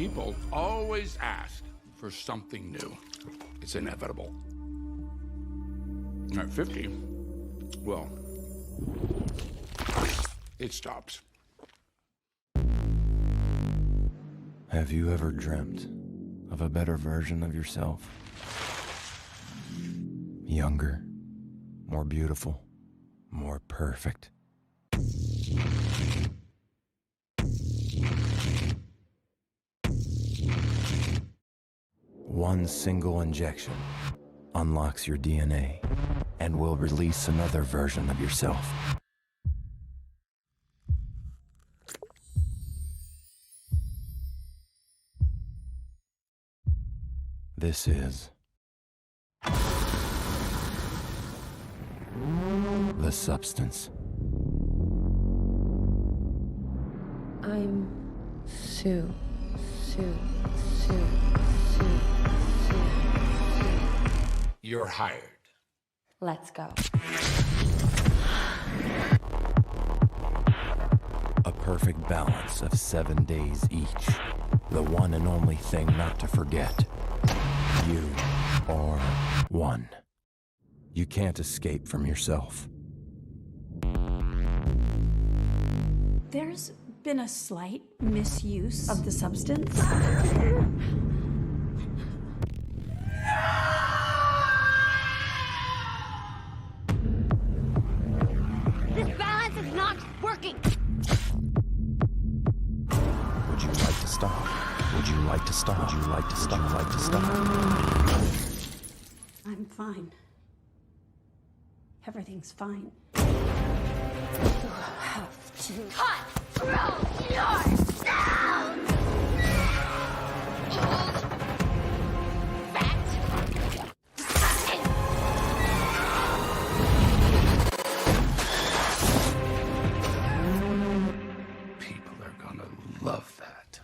People always ask for something new. It's inevitable. At 50, well, it stops. Have you ever dreamt of a better version of yourself? Younger, more beautiful, more perfect. One single injection unlocks your DNA and will release another version of yourself. This is the substance. I'm Sue. You're hired. Let's go. A perfect balance of 7 days each. The one and only thing not to forget. You are one. You can't escape from yourself. There's been a slight misuse of the substance. This balance is not working. Would you like to stop? Would you like to stop? Would you like to stop? Would you like to stop? I'm fine. Everything's fine. You have to control yourself! Old, fat, disgusting! People are gonna love that.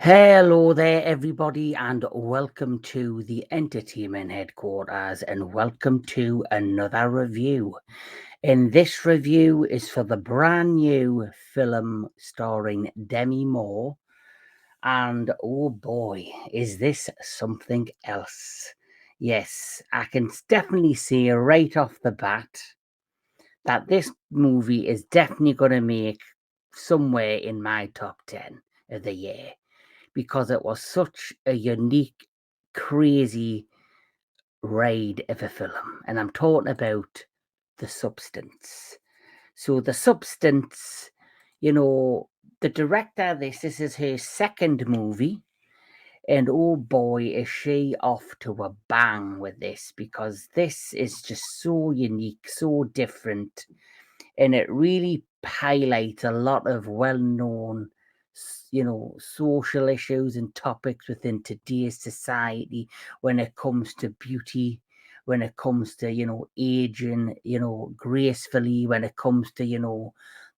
Hello there, everybody, and welcome to the entertainment headquarters, and welcome to another review. And this review is for the brand new film starring Demi Moore, and oh boy, is this something else. Yes, I can definitely see right off the bat that this movie is definitely going to make somewhere in my top 10 of the year, because it was such a unique, crazy ride of a film. And I'm talking about The Substance. So The Substance, the director of this is her second movie. And oh boy, is she off to a bang with this, because this is just so unique, so different. And it really highlights a lot of well-known social issues and topics within today's society when it comes to beauty, when it comes to aging gracefully, when it comes to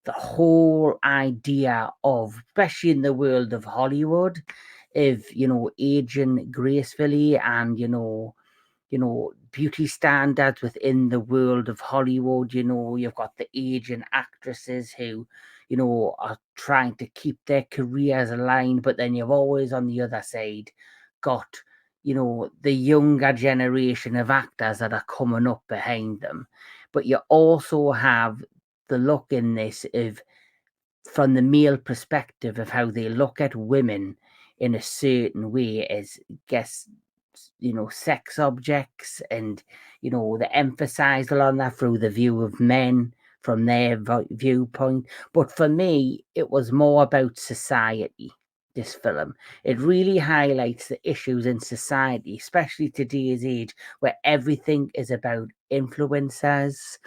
the whole idea of, especially in the world of Hollywood, of aging gracefully, and beauty standards within the world of Hollywood. You've got the aging actresses who, are trying to keep their careers aligned, but then you've always on the other side got, the younger generation of actors that are coming up behind them. But you also have the look in this of, from the male perspective, of how they look at women in a certain way as, sex objects, and they emphasize a lot on that through the view of men from their viewpoint. But for me, it was more about society. This film, it really highlights the issues in society, especially today's age, where everything is about influencers.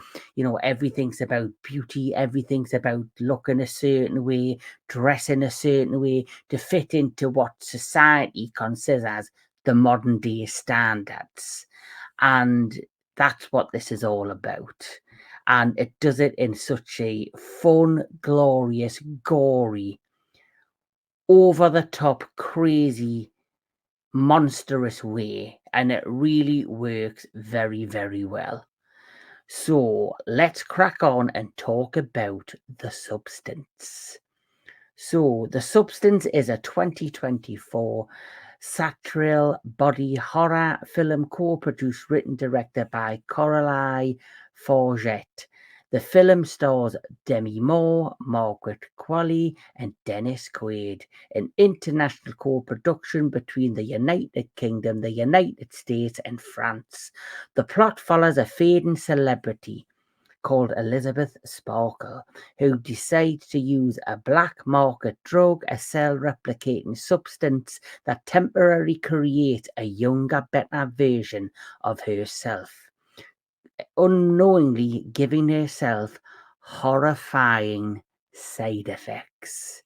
Everything's about beauty, everything's about looking a certain way, dressing a certain way to fit into what society considers the modern day standards. And that's what this is all about. and it does it in such a fun, glorious, gory, over the top, crazy, monstrous way, and it really works very, very well. So let's crack on and talk about The Substance. So The Substance is a 2024 satirical body horror film co-produced, written, directed by Coralie Fargeat. The film stars Demi Moore, Margaret Qualley, and Dennis Quaid, an international co-production between the United Kingdom, the United States, and France. The plot follows a fading celebrity called Elizabeth Sparkle, who decides to use a black market drug, a cell replicating substance that temporarily creates a younger, better version of herself, unknowingly giving herself horrifying side effects.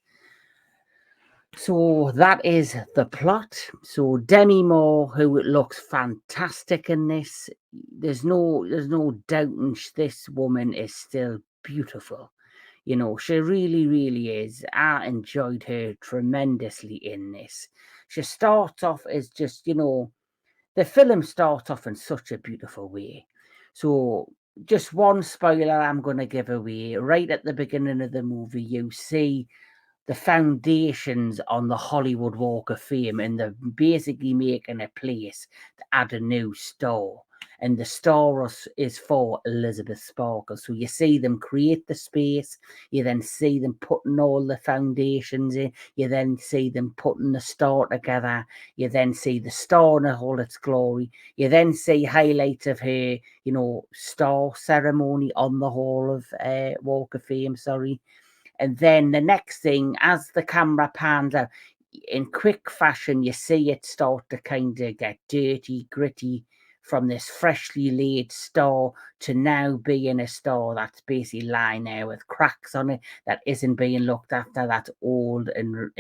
So that is the plot. So Demi Moore, who looks fantastic in this, there's no doubting this woman is still beautiful. You know, she really, really is. I enjoyed her tremendously in this. She starts off as just, the film starts off in such a beautiful way. So just one spoiler I'm going to give away. Right at the beginning of the movie, you see the foundations on the Hollywood Walk of Fame, and they're basically making a place to add a new star. And the star is for Elizabeth Sparkle. So you see them create the space, you then see them putting all the foundations in, you then see them putting the star together, you then see the star in all its glory, you then see highlights of her, star ceremony on the Hall of Walk of Fame, sorry. And then the next thing, as the camera pans out, in quick fashion, you see it start to kind of get dirty, gritty, from this freshly laid star to now being a star that's basically lying there with cracks on it, that isn't being looked after, that's old, and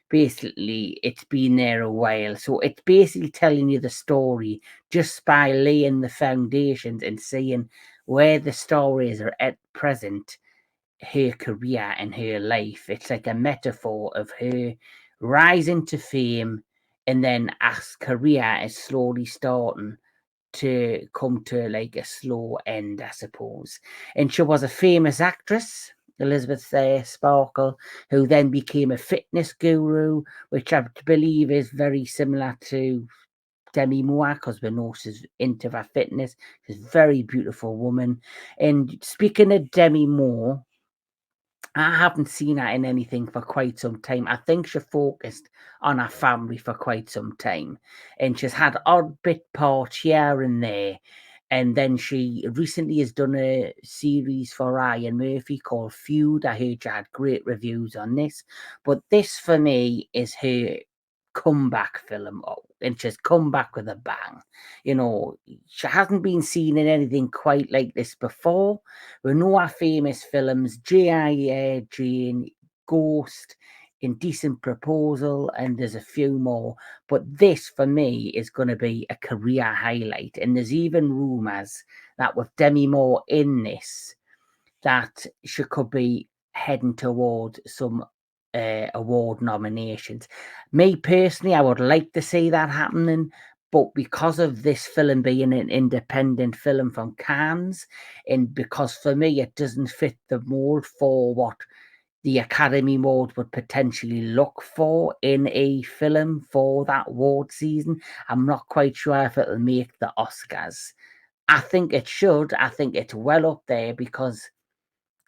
basically it's been there a while. So it's basically telling you the story just by laying the foundations and seeing where the star is at present, her career and her life. It's like a metaphor of her rising to fame, and then as career is slowly starting to come to like a slow end, I suppose. And she was a famous actress, Elizabeth Sparkle, who then became a fitness guru, which I believe is very similar to Demi Moore, because we know she's into her fitness. She's a very beautiful woman. And speaking of Demi Moore, I haven't seen her in anything for quite some time. I think she focused on her family for quite some time, and she's had odd bit parts here and there. And then she recently has done a series for Ryan Murphy called Feud. I heard you had great reviews on this, but this for me is her comeback film, and she's come back with a bang. She hasn't been seen in anything quite like this before. We know her famous films, G.I. Jane, Ghost, Indecent Proposal, and there's a few more. But this, for me, is going to be a career highlight. And there's even rumours that with Demi Moore in this, that she could be heading towards some award nominations. Me personally, I would like to see that happening, but because of this film being an independent film from Cannes, and because for me it doesn't fit the mold for what the Academy Award would potentially look for in a film for that award season, I'm not quite sure if it'll make the Oscars. I think it should. I think it's well up there because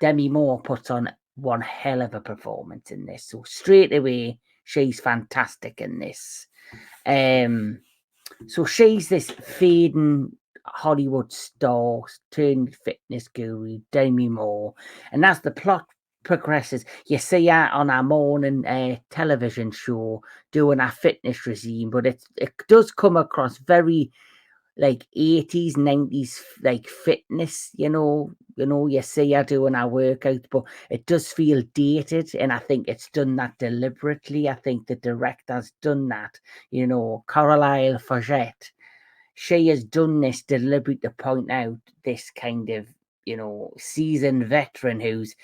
Demi Moore puts on one hell of a performance in this. So straight away, she's fantastic in this. So she's this fading Hollywood star turned fitness guru, Demi Moore. And as the plot progresses, you see her on our morning television show doing our fitness regime, but it does come across very like 80s, 90s, like fitness, you see her doing her workout, but it does feel dated, and I think it's done that deliberately. I think the director's done that, Coralie Fargeat. She has done this deliberately to point out this kind of seasoned veteran who's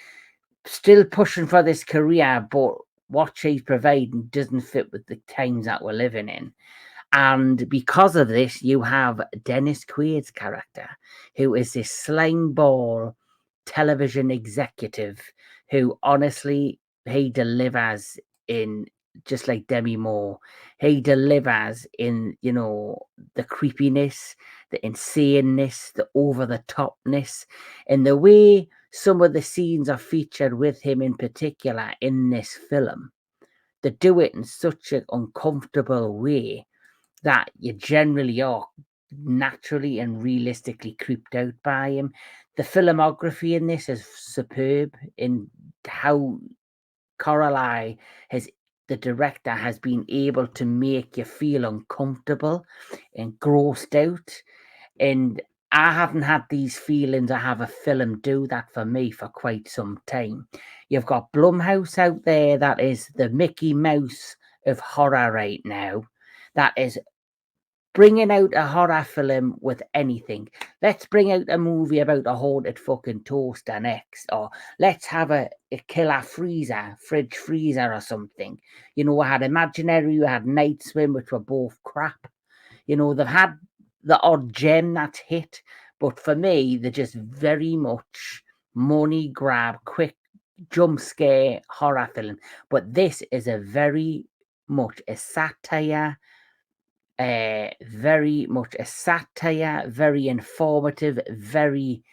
still pushing for this career, but what she's providing doesn't fit with the times that we're living in. And because of this, you have Dennis Quaid's character, who is this slime ball television executive who honestly, he delivers in just like Demi Moore. He delivers in, the creepiness, the insaneness, the over the topness, and the way some of the scenes are featured with him in particular in this film. They do it in such an uncomfortable way that you generally are naturally and realistically creeped out by him. The filmography in this is superb in how Coralie the director has been able to make you feel uncomfortable and grossed out. And I haven't had these feelings or have a film do that for me for quite some time. You've got Blumhouse out there that is the Mickey Mouse of horror right now. That is bringing out a horror film with anything. Let's bring out a movie about a haunted fucking toaster next, or let's have a killer fridge freezer or something. I had Imaginary, we had Night Swim, which were both crap. They've had the odd gem that's hit, but for me, they're just very much money grab, quick jump scare horror film. But this is a very much a satire, very much a satire, very informative, very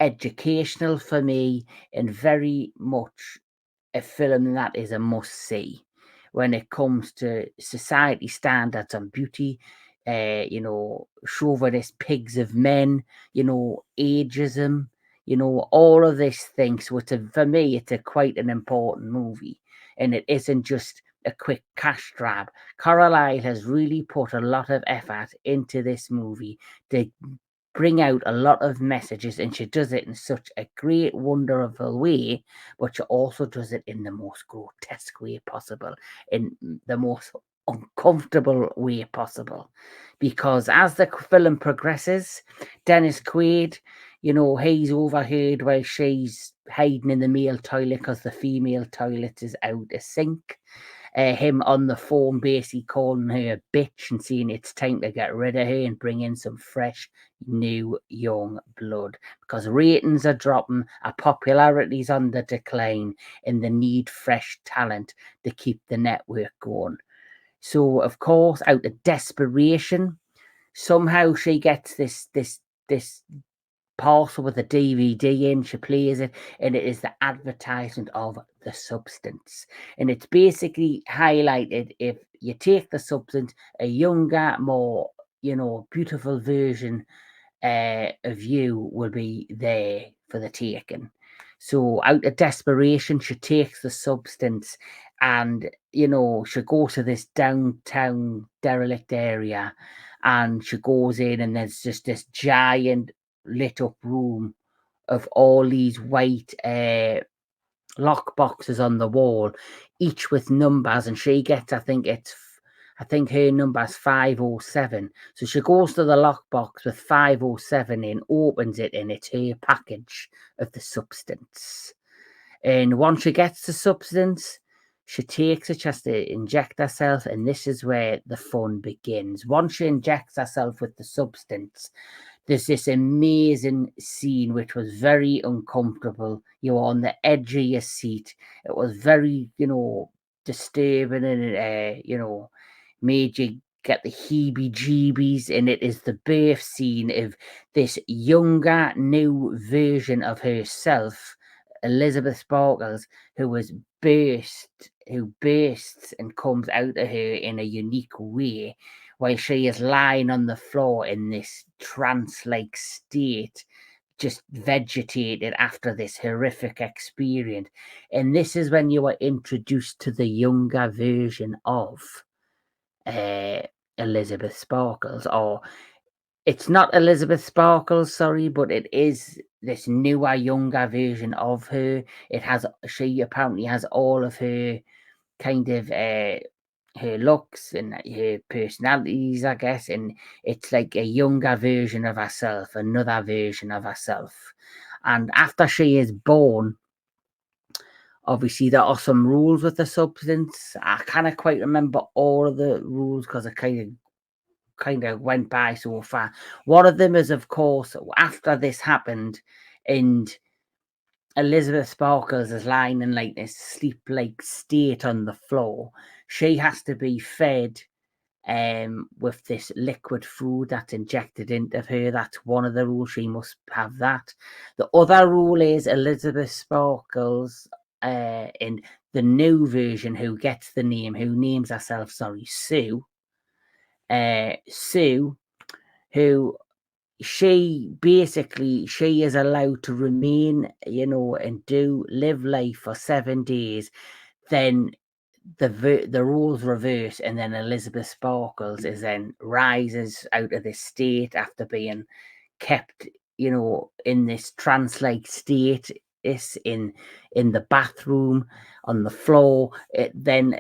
educational for me, and very much a film that is a must see when it comes to society standards on beauty, chauvinist pigs of men, ageism, all of these things. So for me, it's quite an important movie, and it isn't just a quick cash grab. Coralie has really put a lot of effort into this movie to bring out a lot of messages, and she does it in such a great, wonderful way, but she also does it in the most grotesque way possible, in the most uncomfortable way possible. Because as the film progresses, Dennis Quaid, he's overheard while she's hiding in the male toilet because the female toilet is out of sync. Him on the phone basically calling her a bitch and saying it's time to get rid of her and bring in some fresh, new, young blood. Because ratings are dropping, our popularity's on the decline, and they need fresh talent to keep the network going. So, of course, out of desperation, somehow she gets this parcel with a DVD in, she plays it, and it is the advertisement of the substance. And it's basically highlighted if you take the substance, a younger, more, beautiful version of you will be there for the taking. So out of desperation, she takes the substance and, she goes to this downtown derelict area and she goes in and there's just this giant lit up room of all these white lock boxes on the wall, each with numbers, and she gets, I think her number's 507. So she goes to the lockbox with 507 in, opens it, and it's her package of the substance. And once she gets the substance, she takes it, she has to inject herself, and this is where the fun begins. Once she injects herself with the substance, there's this amazing scene which was very uncomfortable. You were on the edge of your seat. It was very, disturbing, and it, made you get the heebie-jeebies. And it is the birth scene of this younger, new version of herself, Elizabeth Sparkles, who bursts and comes out of her in a unique way, while she is lying on the floor in this trance-like state, just vegetated after this horrific experience. And this is when you are introduced to the younger version of Elizabeth Sparkles, or it's not Elizabeth Sparkles, sorry, but it is this newer, younger version of her. She apparently has all of her kind of her looks and her personalities, I guess, and it's like a younger version of herself, another version of herself. And after she is born, obviously there are some rules with the substance. I can't quite remember all of the rules because I kind of went by so far. One of them is, of course, after this happened, and Elizabeth Sparkles is lying in like this sleep-like state on the floor. She has to be fed with this liquid food that's injected into her. That's one of the rules. She must have that. The other rule is Elizabeth Sparkles in the new version, who gets the name, who names herself, Sue. Sue, who she is allowed to remain, and live life for 7 days. Then the rules reverse, and then Elizabeth Sparkles is then rises out of this state after being kept, in this trance-like state. Is in the bathroom on the floor. Then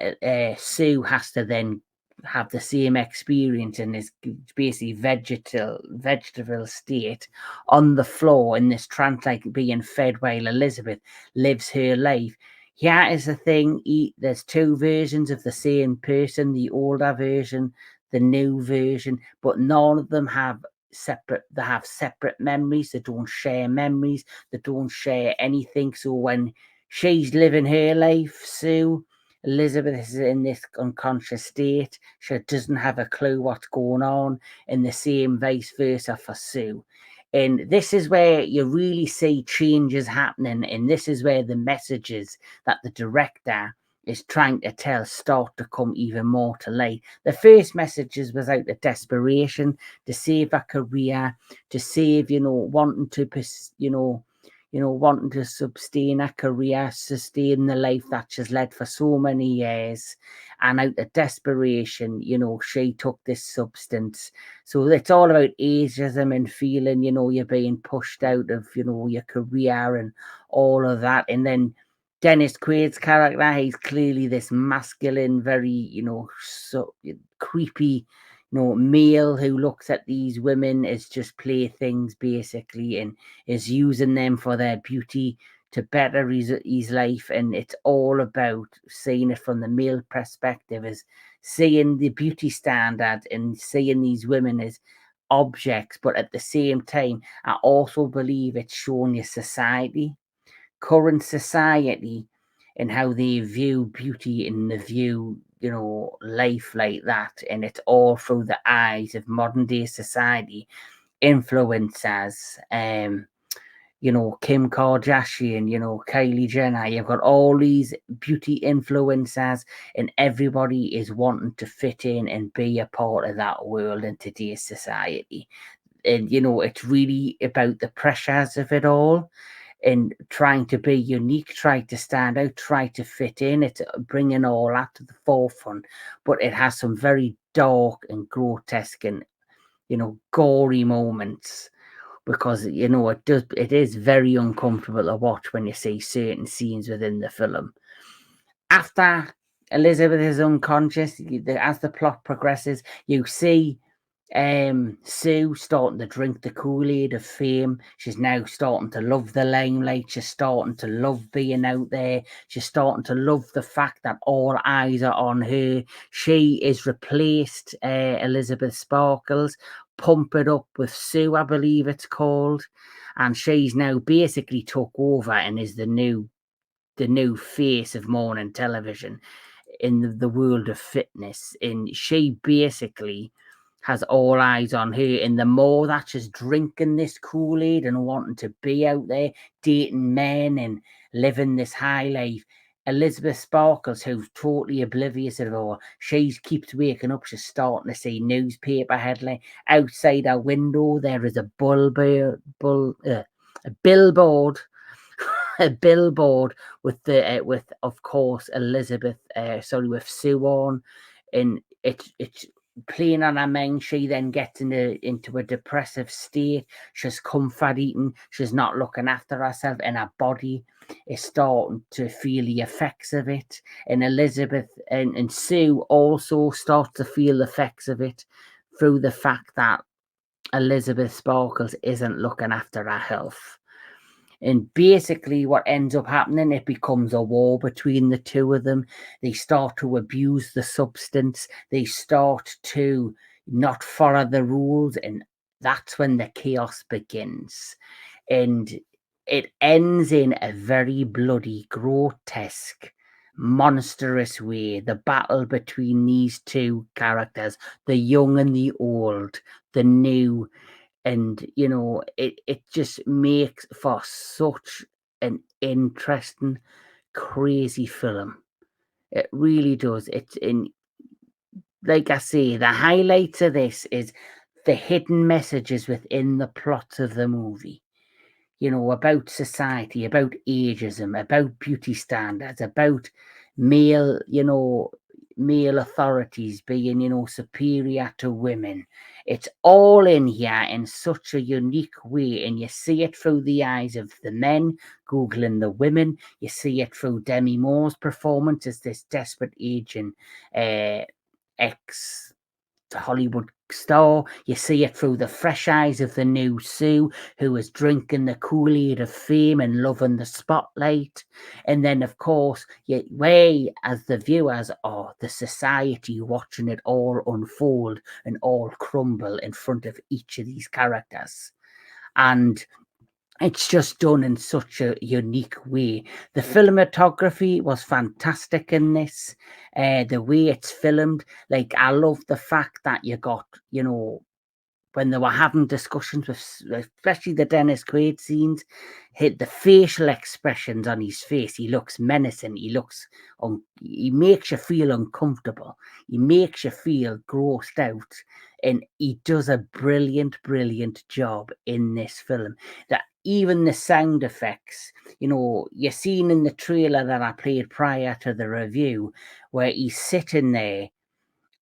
Sue has to then have the same experience in this basically vegetable state on the floor in this trance, like being fed, while Elizabeth lives her life. Yeah, is the thing. There's two versions of the same person: the older version, the new version, but none of them have separate. They have separate memories. They don't share memories. They don't share anything. So when she's living her life, Sue, Elizabeth is in this unconscious state. She doesn't have a clue what's going on, and the same vice versa for Sue. And this is where you really see changes happening, and this is where the messages that the director is trying to tell start to come even more to light. The first messages was out of desperation to save her career, to save, wanting to, wanting to sustain her career, sustain the life that she's led for so many years. And out of desperation, she took this substance. So it's all about ageism and feeling, you're being pushed out of, your career and all of that. And then Dennis Quaid's character, he's clearly this masculine, very, so creepy, male who looks at these women as just playthings, basically, and is using them for their beauty to better his life. And it's all about seeing it from the male perspective, as seeing the beauty standard and seeing these women as objects. But at the same time, I also believe it's showing you current society, and how they view beauty and they view, life like that. And it's all through the eyes of modern day society influencers. Kim Kardashian, Kylie Jenner. You've got all these beauty influencers, and everybody is wanting to fit in and be a part of that world in today's society. And, it's really about the pressures of it all, and trying to be unique, try to stand out, try to fit in. It's bringing all that to the forefront, but it has some very dark and grotesque and, gory moments, because, it is very uncomfortable to watch when you see certain scenes within the film. After Elizabeth is unconscious, as the plot progresses, you see Sue starting to drink the Kool-Aid of fame. She's now starting to love the limelight. She's starting to love being out there. She's starting to love the fact that all eyes are on her. She is replaced Elizabeth Sparkles, Pump It Up with Sue, I believe it's called, and she's now basically took over and is the new face of morning television in the world of fitness. And she basically has all eyes on her. And the more that she's drinking this Kool-Aid and wanting to be out there, dating men and living this high life, Elizabeth Sparkles, who's totally oblivious of it all, she keeps waking up. She's starting to see newspaper headline. Outside her window, there is a billboard a billboard with with, of course, with Sue on, and it's playing on her mind. She then gets into a depressive state. She's comfort eating. She's not looking after herself, and her body is starting to feel the effects of it. And Elizabeth and Sue also start to feel the effects of it through the fact that Elizabeth Sparkles isn't looking after her health. And basically, what ends up happening, it becomes a war between the two of them. They start to abuse the substance. They start to not follow the rules. And that's when the chaos begins. And it ends in a very bloody, grotesque, monstrous way. The battle between these two characters, the young and the old, the new, and it just makes for such an interesting, crazy film. It really does. It's in, like I say, the highlights of this is the hidden messages within the plot of the movie, about society, about ageism, about beauty standards, about male, male authorities being, superior to women. It's all in here in such a unique way, and you see it through the eyes of the men Googling the women. You see it through Demi Moore's performance as this desperate aging ex Hollywood star. You see it through the fresh eyes of the new Sue, who is drinking the Kool-Aid of fame and loving the spotlight. And then, of course, we as the viewers are the society watching it all unfold and all crumble in front of each of these characters. And it's just done in such a unique way. The cinematography was fantastic in this. The way it's filmed, like I love the fact that you got, when they were having discussions with, especially the Dennis Quaid scenes, hit the facial expressions on his face. He looks menacing. He makes you feel uncomfortable. He makes you feel grossed out, and he does a brilliant, brilliant job in this film. That even the sound effects, you're seeing in the trailer that I played prior to the review, where he's sitting there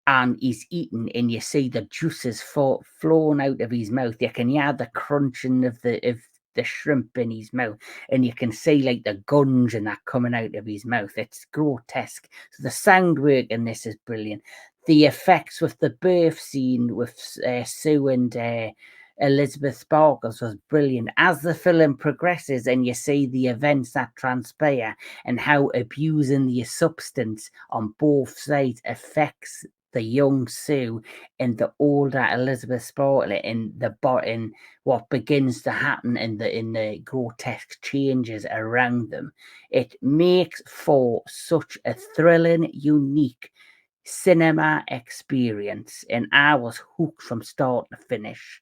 and he's eating, and you see the juices flowing out of his mouth. You can hear the crunching of the shrimp in his mouth, and you can see like the gunge and that coming out of his mouth. It's grotesque. So the sound work in this is brilliant. The effects with the birth scene with Sue and Elizabeth Sparkles was brilliant. As the film progresses and you see the events that transpire and how abusing the substance on both sides affects the young Sue and the older Elizabeth Sparkle, in what begins to happen in the grotesque changes around them, it makes for such a thrilling, unique cinema experience, and I was hooked from start to finish.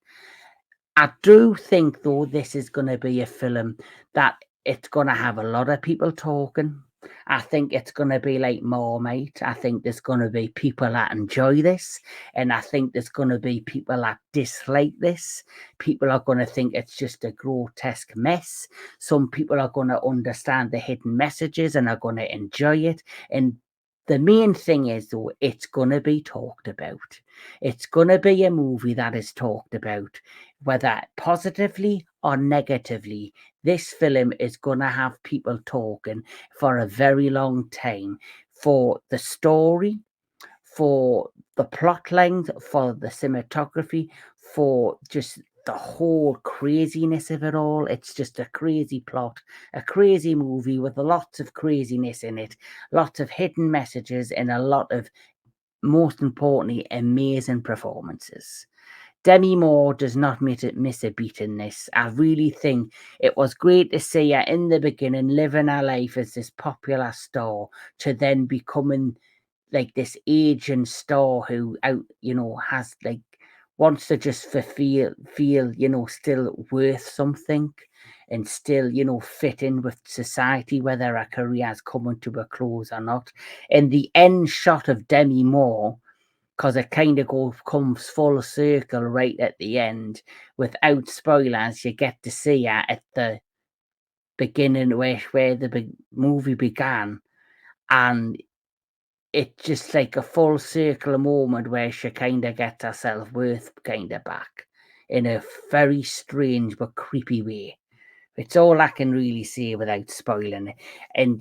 I do think, though, this is going to be a film that it's going to have a lot of people talking. I think it's going to be like Marmite. I think there's going to be people that enjoy this, and I think there's going to be people that dislike this. People are going to think it's just a grotesque mess. Some people are going to understand the hidden messages and are going to enjoy it. And the main thing is, though, it's going to be talked about. It's going to be a movie that is talked about, whether positively or negatively. This film is going to have people talking for a very long time, for the story, for the plot lines, for the cinematography, for just the whole craziness of it all. It's just a crazy plot, a crazy movie with lots of craziness in it, lots of hidden messages, and a lot of, most importantly, amazing performances. Demi Moore does not miss a beat in this. I really think it was great to see her in the beginning living her life as this popular star, to then becoming like this aging star who has like, wants to just feel still worth something, and still fit in with society, whether her career's coming to a close or not. And the end shot of Demi Moore, because it kind of comes full circle right at the end, without spoilers, you get to see her at the beginning where the movie began, and it's just like a full circle moment where she kind of gets her self-worth kind of back in a very strange but creepy way. It's all I can really say without spoiling it. And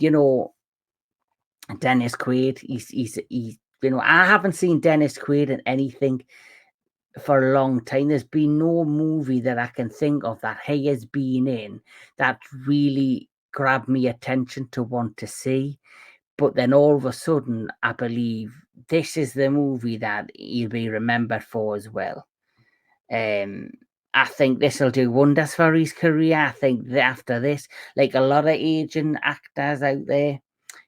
Dennis Quaid, he's I haven't seen Dennis Quaid in anything for a long time. There's been no movie that I can think of that he has been in that really grabbed me attention to want to see. But then all of a sudden, I believe this is the movie that he'll be remembered for as well. I think this will do wonders for his career. I think that after this, like a lot of aging actors out there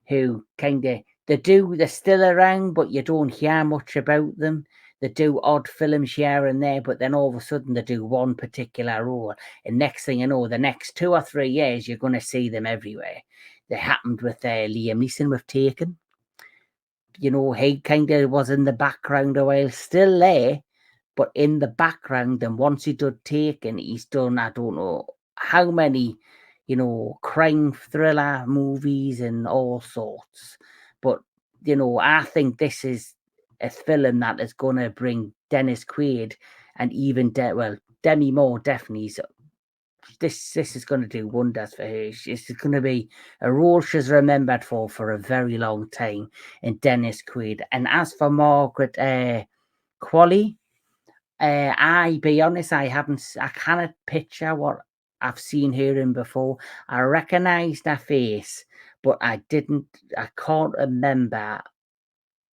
who kind of they're still around, but you don't hear much about them. They do odd films here and there, but then all of a sudden they do one particular role, and next thing you know, the next 2 or 3 years you're going to see them everywhere. That happened with Liam Neeson with Taken. You know, he kind of was in the background a while, still there, but in the background. And once he did Taken, he's done, I don't know how many, you know, crime thriller movies and all sorts. But, you know, I think this is a film that is going to bring Dennis Quaid and even, Demi Moore definitely. This is going to do wonders for her. She's going to be a role she's remembered for a very long time in Dennis Quaid. And as for Margaret Qualley, I be honest, I cannot picture what I've seen her in before. I recognised her face, but I can't remember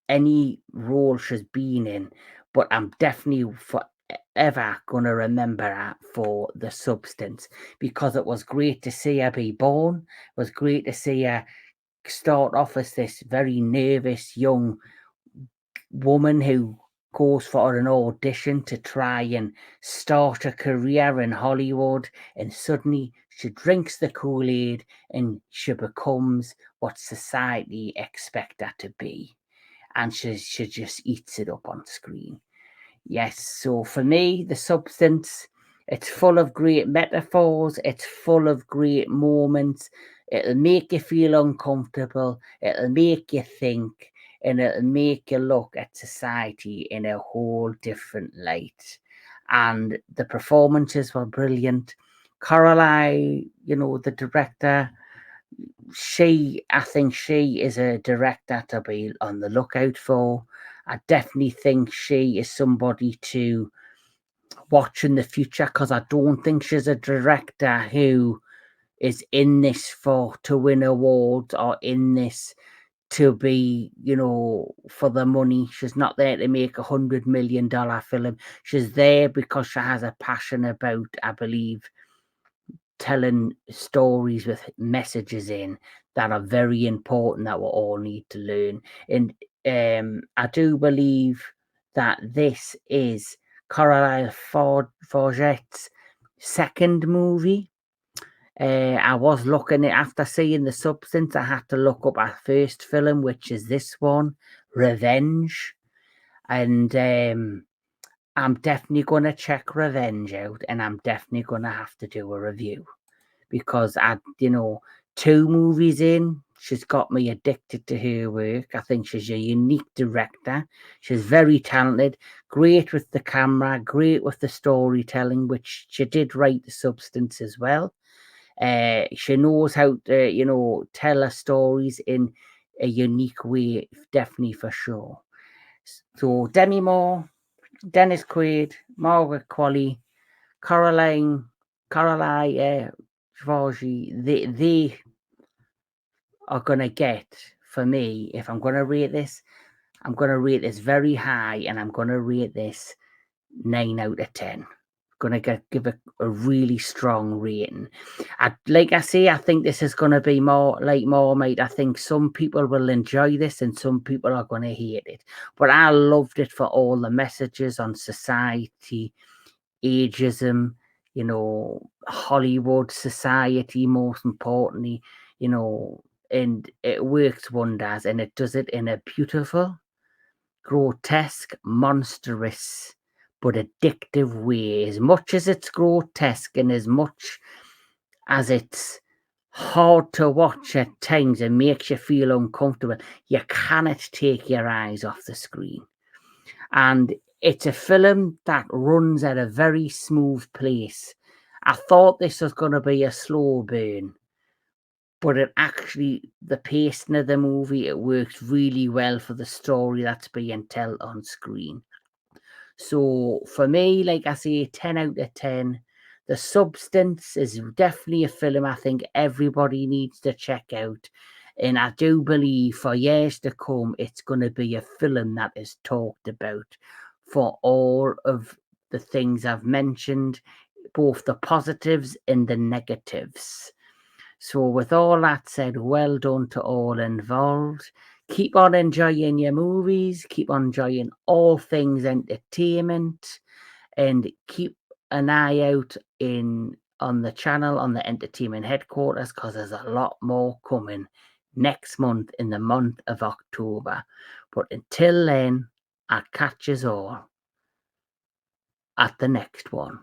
any role she's been in. But I'm definitely forever going to remember her for The Substance, because it was great to see her be born. It was great to see her start off as this very nervous young woman who goes for an audition to try and start a career in Hollywood, and suddenly she drinks the Kool-Aid and she becomes what society expects her to be, and she just eats it up on screen. Yes, so for me, The Substance, it's full of great metaphors, it's full of great moments. It'll make you feel uncomfortable, it'll make you think, and it'll make you look at society in a whole different light. And the performances were brilliant. Coralie, you know, the director, I think she is a director to be on the lookout for. I definitely think she is somebody to watch in the future, because I don't think she's a director who is in this to win awards, or in this to be, you know, for the money. She's not there to make $100 million film. She's there because she has a passion about, I believe, telling stories with messages in that are very important, that we all need to learn. And I do believe that this is Coralie Fargeat's second movie. I was looking at, after seeing The Substance, I had to look up our first film, which is this one, Revenge. And I'm definitely going to check Revenge out, and I'm definitely going to have to do a review, because you know, 2 movies in, she's got me addicted to her work. I think she's a unique director. She's very talented, great with the camera, great with the storytelling, which she did write The Substance as well. She knows how to, you know, tell her stories in a unique way, definitely, for sure. So Demi Moore, Dennis Quaid, Margaret Qualley, Coralie Fargeat, they are going to get, for me, if I'm going to rate this, I'm going to rate this very high, and I'm going to rate this 9 out of 10. Going to give it a really strong rating. Like I say, I think this is going to be more like Marmite. I think some people will enjoy this and some people are going to hate it. But I loved it for all the messages on society, ageism, you know, Hollywood, society, most importantly, you know, and it works wonders, and it does it in a beautiful, grotesque, monstrous, but addictive way. As much as it's grotesque and as much as it's hard to watch at times and makes you feel uncomfortable, you cannot take your eyes off the screen. And it's a film that runs at a very smooth pace. I thought this was going to be a slow burn, but it actually, the pacing of the movie, it works really well for the story that's being told on screen. So for me, like I say, 10 out of 10. The Substance is definitely a film I think everybody needs to check out. And I do believe for years to come, it's going to be a film that is talked about for all of the things I've mentioned, both the positives and the negatives. So, with all that said, well done to all involved. Keep on enjoying your movies, keep on enjoying all things entertainment, and keep an eye out on the channel on the entertainment headquarters, because there's a lot more coming next month in the month of October. But until then, I'll catch us all at the next one.